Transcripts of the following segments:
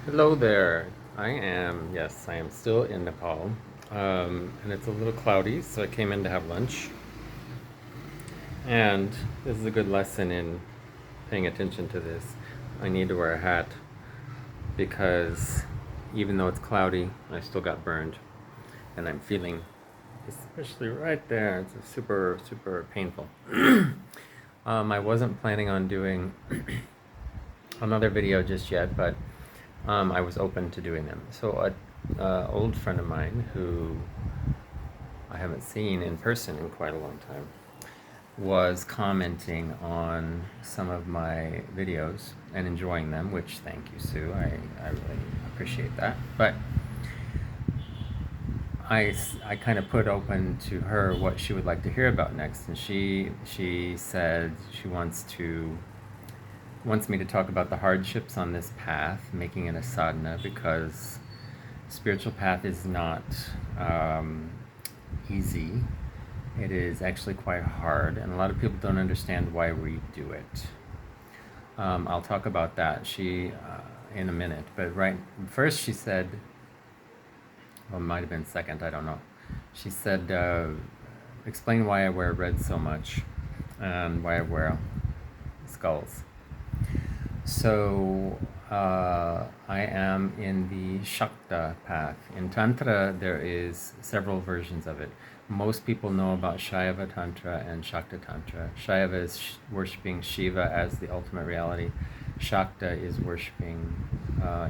Hello there. Yes, I am still in Nepal. And it's a little cloudy, so I came in to have lunch. And this is a good lesson in paying attention to this. I need to wear a hat because even though it's cloudy, I still got burned. And I'm feeling, especially right there, it's super, super painful. I wasn't planning on doing another video just yet, but I was open to doing them. So, a old friend of mine who I haven't seen in person in quite a long time was commenting on some of my videos and enjoying them, which thank you, Sue. I really appreciate that. But I kind of put open to her what she would like to hear about next, and she said she wants me to talk about the hardships on this path, making it a sadhana, because spiritual path is not easy. It is actually quite hard, and a lot of people don't understand why we do it. I'll talk about that in a minute, but right first she said, well, it might have been second, I don't know. She said, explain why I wear red so much and why I wear skulls. So I am in the Shakta path. In Tantra, there is several versions of it. Most people know about Shaiva Tantra and Shakta Tantra. Shaiva is worshipping Shiva as the ultimate reality. Shakta is worshipping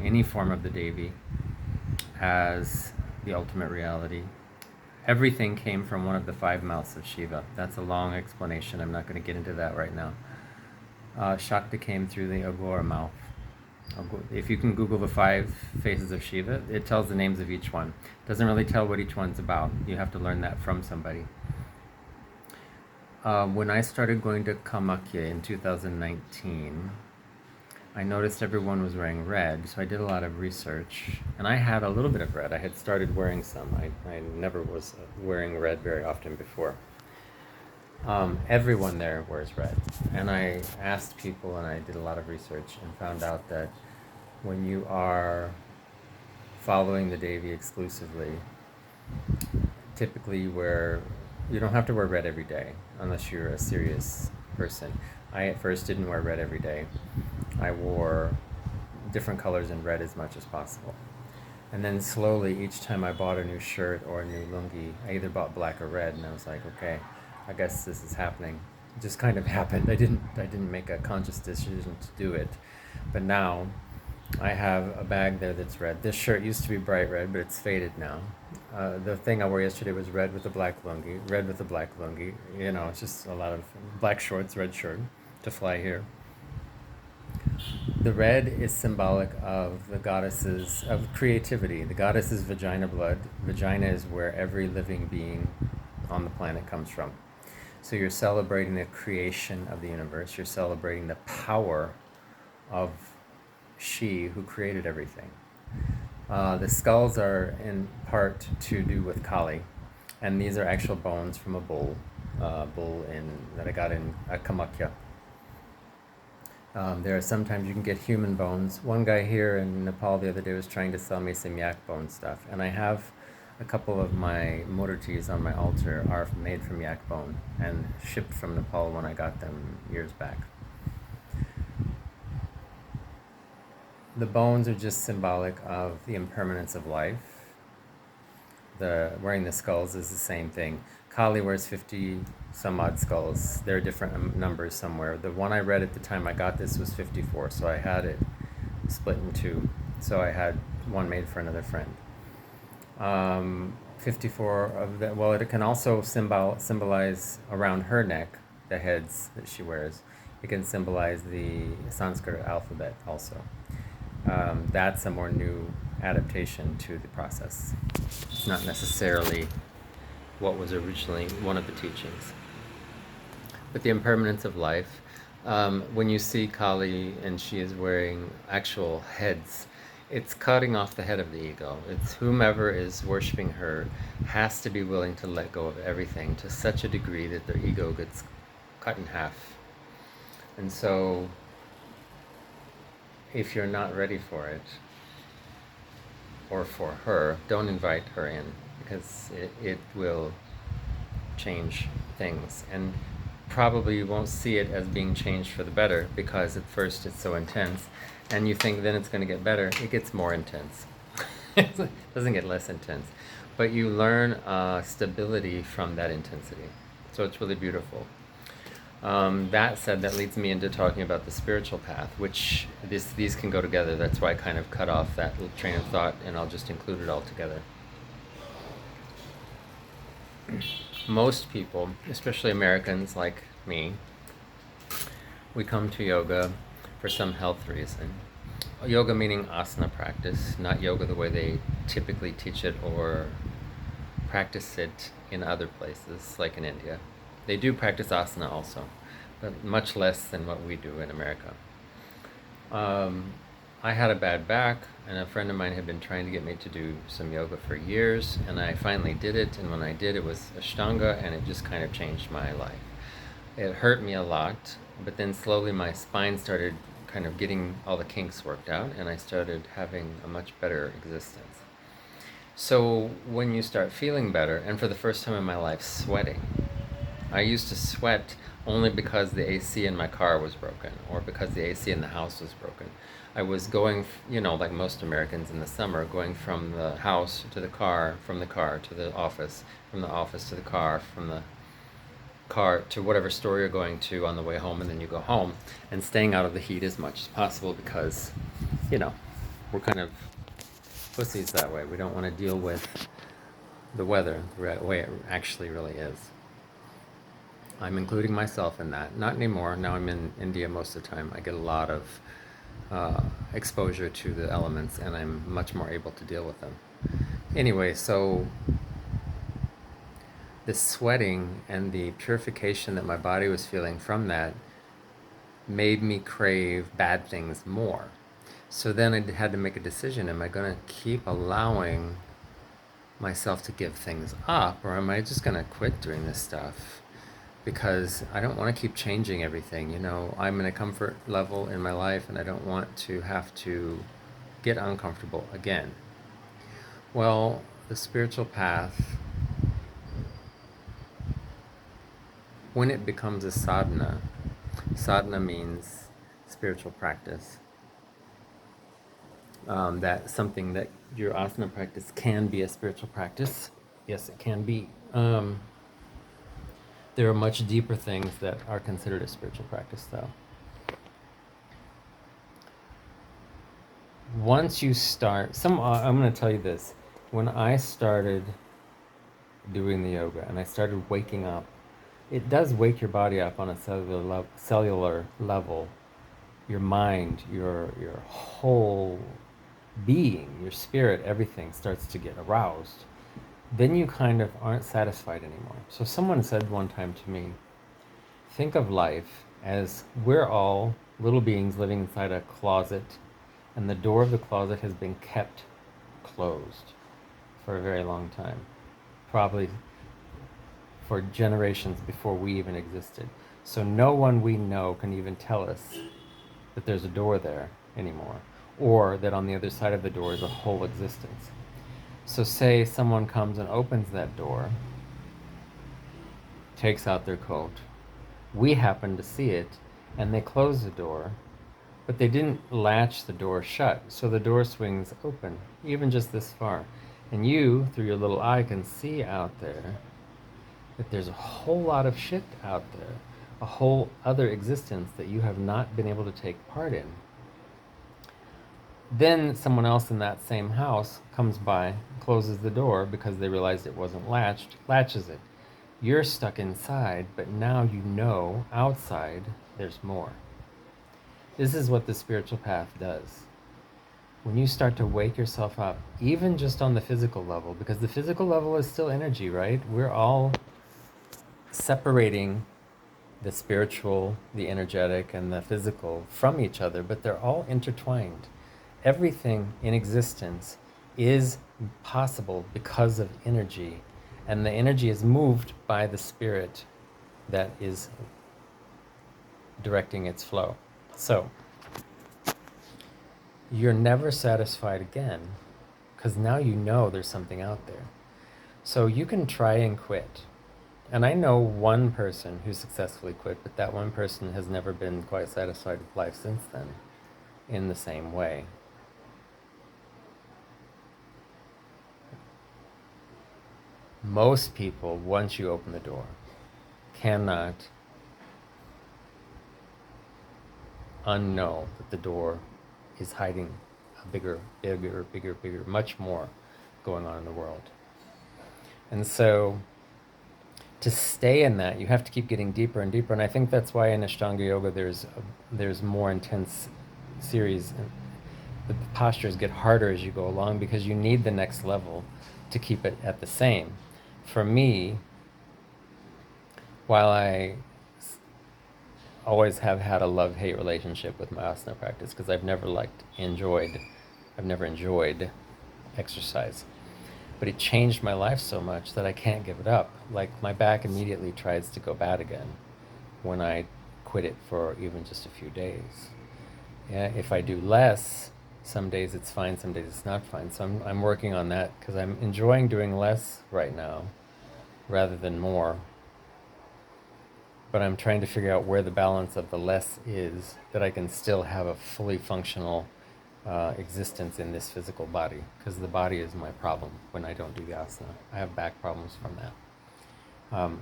any form of the Devi as the ultimate reality. Everything came from one of the five mouths of Shiva. That's a long explanation. I'm not going to get into that right now. Shakti came through the Agora mouth. If you can Google the five faces of Shiva, it tells the names of each one. It doesn't really tell what each one's about. You have to learn that from somebody. When I started going to Kamakya in 2019, I noticed everyone was wearing red, so I did a lot of research. And I had a little bit of red. I had started wearing some. I never was wearing red very often before. Everyone there wears red. And I asked people and I did a lot of research and found out that when you are following the Devi exclusively, typically you don't have to wear red every day unless you're a serious person. I at first didn't wear red every day. I wore different colors in red as much as possible. And then slowly, each time I bought a new shirt or a new lungi, I either bought black or red, and I was like, okay, I guess this is happening. It just kind of happened. I didn't make a conscious decision to do it, but now I have a bag there that's red. This shirt used to be bright red, but it's faded now. The thing I wore yesterday was red with a black lungi, red with a black lungi. You know, it's just a lot of black shorts, red shirt to fly here. The red is symbolic of the goddesses of creativity. The goddess is vagina blood. Vagina is where every living being on the planet comes from. So you're celebrating the creation of the universe. You're celebrating the power of she who created everything. The skulls are in part to do with Kali, and these are actual bones from a bull that I got in Kamakya. There are sometimes you can get human bones. One guy here in Nepal the other day was trying to sell me some yak bone stuff, and I have a couple of my murtis on my altar are made from yak bone and shipped from Nepal when I got them years back. The bones are just symbolic of the impermanence of life. Wearing the skulls is the same thing. Kali wears 50 some odd skulls. There are different numbers somewhere. The one I read at the time I got this was 54, so I had it split in two. So I had one made for another friend. 54 of that. Well, it can also symbolize around her neck, the heads that she wears. It can symbolize the Sanskrit alphabet also. That's a more new adaptation to the process. It's not necessarily what was originally one of the teachings. But the impermanence of life, when you see Kali and she is wearing actual heads, it's cutting off the head of the ego. It's whomever is worshiping her has to be willing to let go of everything to such a degree that their ego gets cut in half. And so if you're not ready for it, or for her, don't invite her in, because it will change things. And probably you won't see it as being changed for the better, because at first it's so intense, and you think then it's going to get better. It gets more intense. It doesn't get less intense. But you learn stability from that intensity. So it's really beautiful. That said, that leads me into talking about the spiritual path, which these can go together. That's why I kind of cut off that little train of thought, and I'll just include it all together. Most people, especially Americans like me, we come to yoga for some health reason. Yoga meaning asana practice, not yoga the way they typically teach it or practice it in other places, like in India. They do practice asana also, but much less than what we do in America. I had a bad back, and a friend of mine had been trying to get me to do some yoga for years, and I finally did it, and when I did, it was Ashtanga, and it just kind of changed my life. It hurt me a lot, but then slowly my spine started kind of getting all the kinks worked out, and I started having a much better existence. So when you start feeling better, and for the first time in my life, sweating. I used to sweat only because the AC in my car was broken, or because the AC in the house was broken. I was going, like most Americans in the summer, going from the house to the car, from the car to the office, from the office to the car, from the car to whatever store you're going to on the way home, and then you go home, and staying out of the heat as much as possible, because, we're kind of pussies that way. We don't want to deal with the weather the way it actually really is. I'm including myself in that. Not anymore. Now I'm in India most of the time. I get a lot of exposure to the elements, and I'm much more able to deal with them. Anyway, so the sweating and the purification that my body was feeling from that made me crave bad things more. So then I had to make a decision. Am I going to keep allowing myself to give things up, or am I just going to quit doing this stuff? Because I don't want to keep changing everything. I'm in a comfort level in my life, and I don't want to have to get uncomfortable again. Well, the spiritual path, when it becomes a sadhana means spiritual practice. That something that your asana practice can be a spiritual practice. Yes, it can be. There are much deeper things that are considered a spiritual practice, though. Once you start, I'm going to tell you this. When I started doing the yoga and I started waking up, it does wake your body up on a cellular level. Your mind, your whole being, your spirit, everything starts to get aroused. Then you kind of aren't satisfied anymore. So someone said one time to me, think of life as we're all little beings living inside a closet, and the door of the closet has been kept closed for a very long time, probably for generations before we even existed. So no one we know can even tell us that there's a door there anymore, or that on the other side of the door is a whole existence. So say someone comes and opens that door, takes out their coat, we happen to see it, and they close the door, but they didn't latch the door shut, so the door swings open, even just this far. And you, through your little eye, can see out there that there's a whole lot of shit out there, a whole other existence that you have not been able to take part in. Then someone else in that same house comes by, closes the door because they realized it wasn't latched, latches it. You're stuck inside, but now you know outside there's more. This is what the spiritual path does. When you start to wake yourself up, even just on the physical level, because the physical level is still energy, right? We're all separating the spiritual, the energetic, and the physical from each other, but they're all intertwined. Everything in existence is possible because of energy, and the energy is moved by the spirit that is directing its flow. So, you're never satisfied again, because now you know there's something out there. So you can try and quit. And I know one person who successfully quit, but that one person has never been quite satisfied with life since then in the same way. Most people, once you open the door, cannot unknow that the door is hiding a bigger, much more going on in the world. And so to stay in that, you have to keep getting deeper and deeper. And I think that's why in Ashtanga Yoga there's more intense series. The postures get harder as you go along because you need the next level to keep it at the same. For me, while I always have had a love-hate relationship with my asana practice because I've never enjoyed exercise. But it changed my life so much that I can't give it up. Like my back immediately tries to go bad again when I quit it for even just a few days. Yeah, if I do less, some days it's fine, some days it's not fine. So I'm working on that because I'm enjoying doing less right now rather than more. But I'm trying to figure out where the balance of the less is, that I can still have a fully functional existence in this physical body, because the body is my problem when I don't do the asana. I have back problems from that.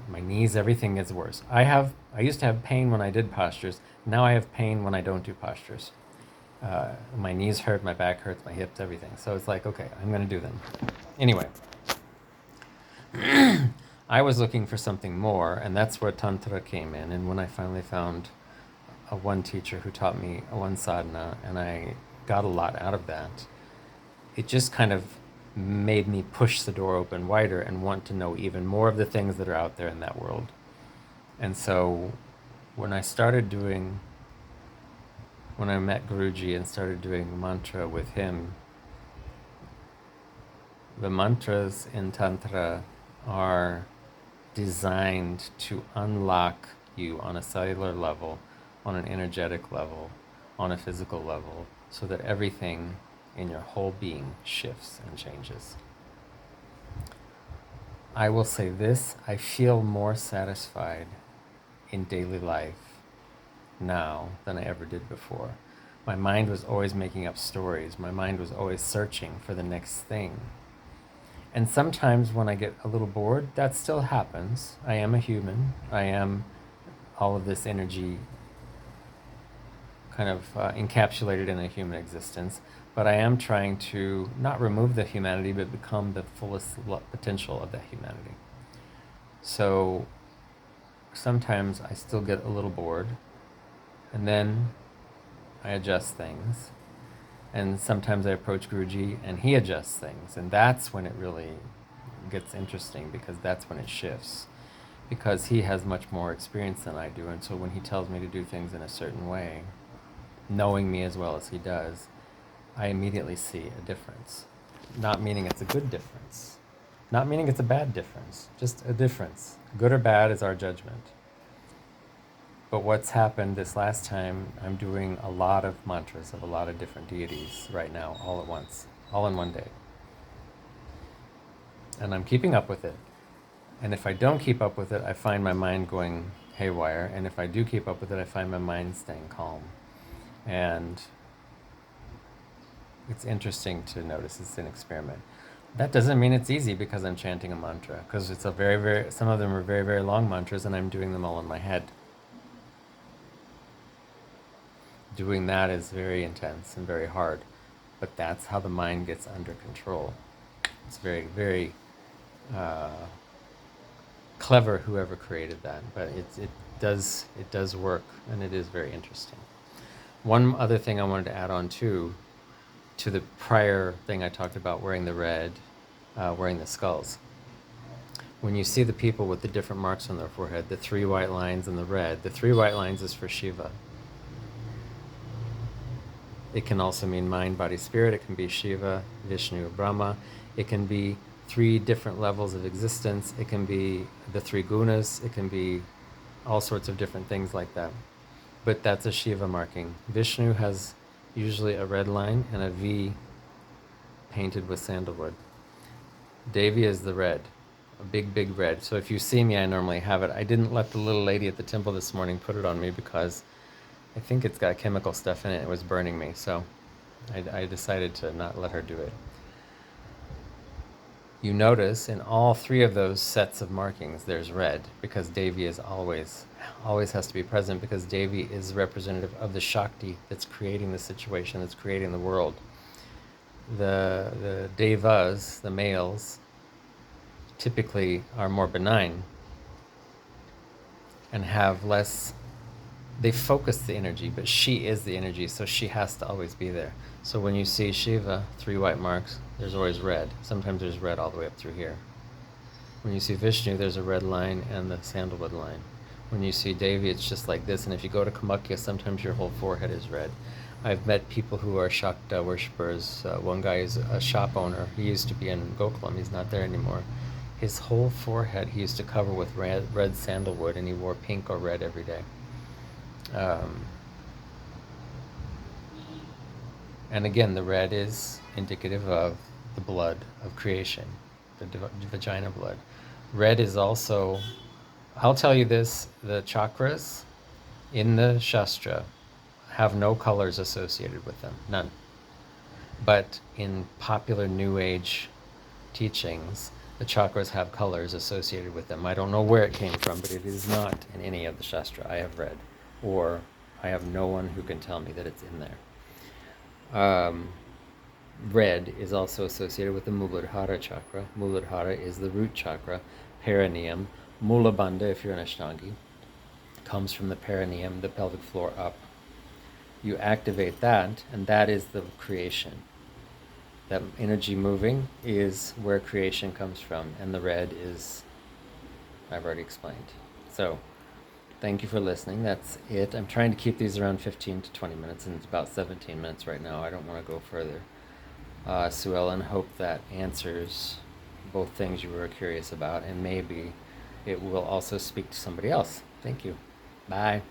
My knees, everything is worse. I used to have pain when I did postures. Now I have pain when I don't do postures. My knees hurt, my back hurts, my hips, everything. So it's like, okay, I'm going to do them. Anyway, I was looking for something more, and that's where Tantra came in. And when I finally found one teacher who taught me one sadhana, and I got a lot out of that, it just kind of made me push the door open wider and want to know even more of the things that are out there in that world. And so when I met Guruji and started doing mantra with him, the mantras in Tantra are designed to unlock you on a cellular level, on an energetic level, on a physical level, so that everything in your whole being shifts and changes. I will say this, I feel more satisfied in daily life now than I ever did before. My mind was always making up stories. My mind was always searching for the next thing. And sometimes when I get a little bored, that still happens. I am a human. I am all of this energy kind of encapsulated in a human existence. But I am trying to not remove the humanity, but become the fullest potential of that humanity. So sometimes I still get a little bored, and then I adjust things. And sometimes I approach Guruji and he adjusts things. And that's when it really gets interesting, because that's when it shifts. Because he has much more experience than I do. And so when he tells me to do things in a certain way, knowing me as well as he does, I immediately see a difference. Not meaning it's a good difference. Not meaning it's a bad difference. Just a difference. Good or bad is our judgment. But what's happened this last time, I'm doing a lot of mantras of a lot of different deities right now, all at once, all in one day. And I'm keeping up with it. And if I don't keep up with it, I find my mind going haywire. And if I do keep up with it, I find my mind staying calm. And it's interesting to notice. It's an experiment. That doesn't mean it's easy because I'm chanting a mantra, because it's some of them are very, very long mantras, and I'm doing them all in my head. Doing that is very intense and very hard, but that's how the mind gets under control. It's very, very clever whoever created that, but it does work, and it is very interesting. One other thing I wanted to add on to the prior thing I talked about, wearing the red, wearing the skulls. When you see the people with the different marks on their forehead, the 3 white lines and the red, the 3 white lines is for Shiva. It can also mean mind, body, spirit. It can be Shiva, Vishnu, Brahma. It can be 3 different levels of existence. It can be the 3 gunas. It can be all sorts of different things like that. But that's a Shiva marking. Vishnu has usually a red line and a V painted with sandalwood. Devi is the red, a big, big red. So if you see me, I normally have it. I didn't let the little lady at the temple this morning put it on me because I think it's got chemical stuff in it. It was burning me, so I decided to not let her do it. You notice in all three of those sets of markings, there's red because Devi is always has to be present because Devi is representative of the Shakti that's creating the situation, that's creating the world. The devas, the males, typically are more benign and have less, they focus the energy, but she is the energy, so she has to always be there. So when you see Shiva, 3 white marks, there's always red. Sometimes there's red all the way up through here. When you see Vishnu, there's a red line and the sandalwood line. When you see Devi, it's just like this. And if you go to Kamakya, sometimes your whole forehead is red. I've met people who are Shakta worshippers. One guy is a shop owner. He used to be in Gokulam. He's not there anymore. His whole forehead he used to cover with red sandalwood, and he wore pink or red every day. And again, the red is indicative of the blood of creation, the vagina blood. Red is also, I'll tell you this, the chakras in the Shastra have no colors associated with them, none. But in popular New Age teachings, the chakras have colors associated with them. I don't know where it came from, but it is not in any of the Shastra I have read, or I have no one who can tell me that it's in there. Red is also associated with the Muladhara chakra. Muladhara is the root chakra, perineum. Mulabandha, if you're an Ashtangi, comes from the perineum, the pelvic floor up. You activate that, and that is the creation. That energy moving is where creation comes from, and the red is, I've already explained. So, thank you for listening. That's it. I'm trying to keep these around 15 to 20 minutes, and it's about 17 minutes right now. I don't want to go further. Sue Ellen, hope that answers both things you were curious about, and maybe it will also speak to somebody else. Thank you. Bye.